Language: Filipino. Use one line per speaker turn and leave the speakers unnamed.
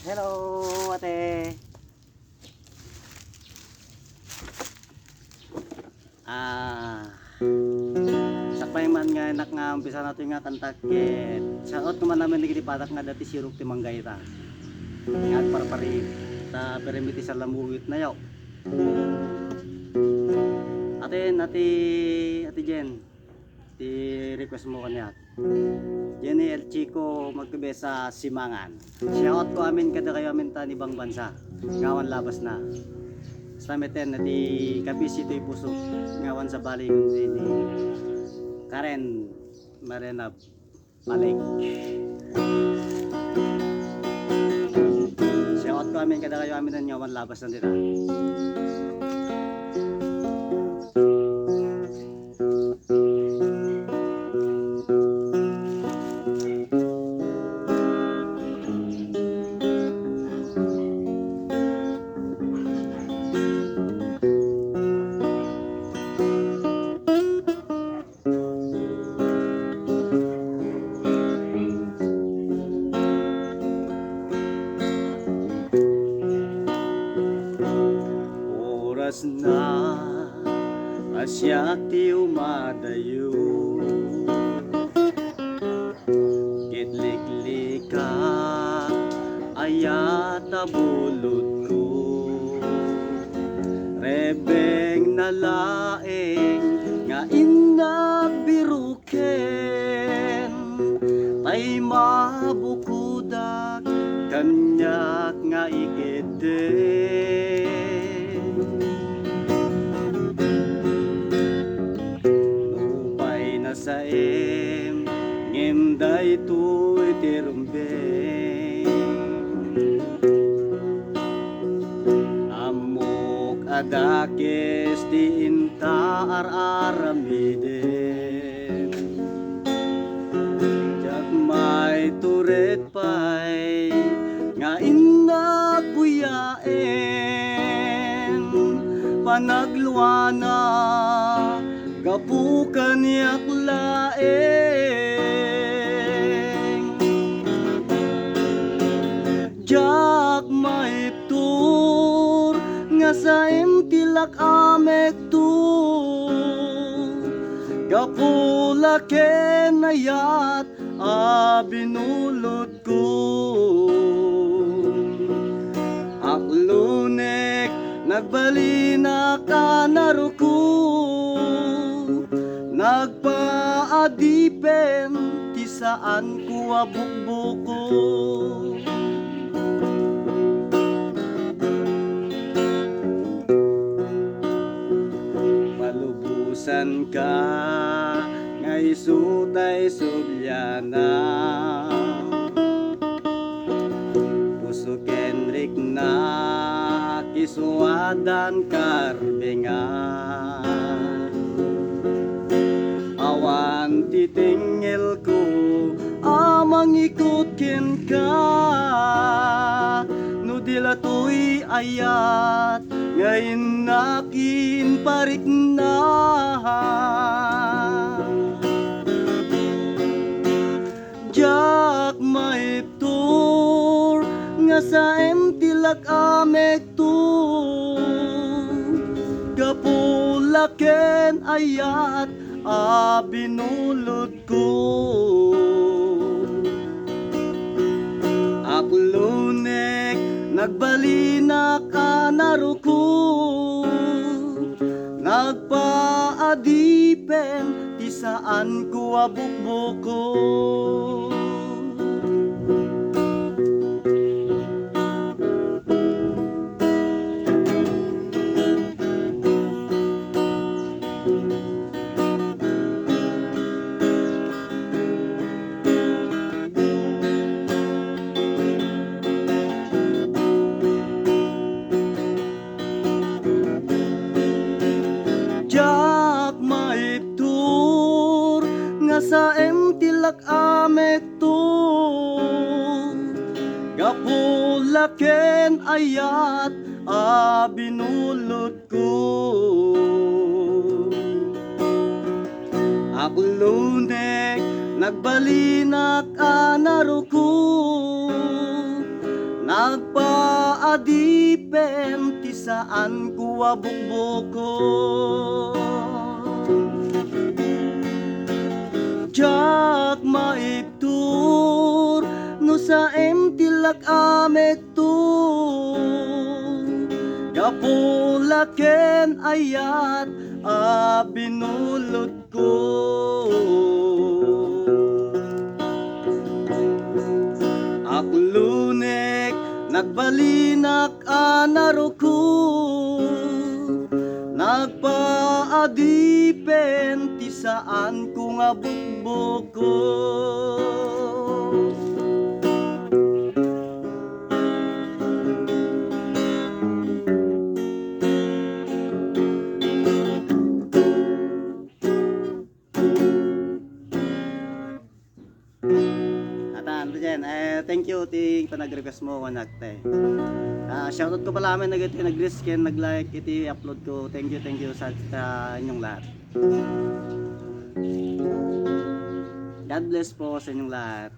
Hello, ate. Ah, sakpay man nga enak nga umpisa natin nga kantakit. Shoutout naman namin lagi di patak nga dati siruk ti manggay ta. Nga parpari ta permiti sa lamuwit na yaw. Ate Jen. Ti request mo kanya. Jenny El Chico magkabe sa Simangan. Shoutout ko amin kada kayo amin ta ni bang bansa. Ngawan labas na. Slameten na di kabisi to'y puso. Ngawan sa bali yung ni Karen Marenab Malik. Shoutout ko amin kada kayo amin na ngawan labas na dito. Oras na asyak ti umadayo, kitliklika ayat abulot ko, rebeng nalaeng nga inagbiruken, tay mabukudak kanyak nga ikiden. Sa ngimday tu itirumbeng, amok adakes di inta aramiden, jak may turet pay nga inagbuyaen, panagluana kapukan yak laeng, jak maiptur nga saem tilak amek tu, kapulaken ayat abinulot ko, aklunek nagbalina ka naruko, nagpaadipen ti saan ko abukbuko. Malubusan ka nga isutay sulyana, puso kenrik na kisuadan karbengan, awan titingil ko amang ikutin ka, no dila to'y ayat ngayon nakin parik na. Jak maiptur nga saem tilak amek tu, kapulaken ayat abinulot ko, aklunek nagbalina ka naruko, nagpaadipen ti saan ko abukbuko. Jak maiptur nga saem tilak amek tu, kapulaken ayat abinulot ko, aklunek nagbalinak anaruko, Nagpaadipen ti saan ko abukbuko. Jak maiptur no sa emtilak amek tu kapulaken ayat a binulod ko. Aklunek nagbalinak anaruko, nagpaadipen ti saan ko nga bukbuko. Atan, Jen, thank you ti panag-request mo ko nagte. Shoutout ko pala amin nag-reskin, nag-like, iti upload ko. Thank you sa inyong lahat. God bless po sa inyong lahat.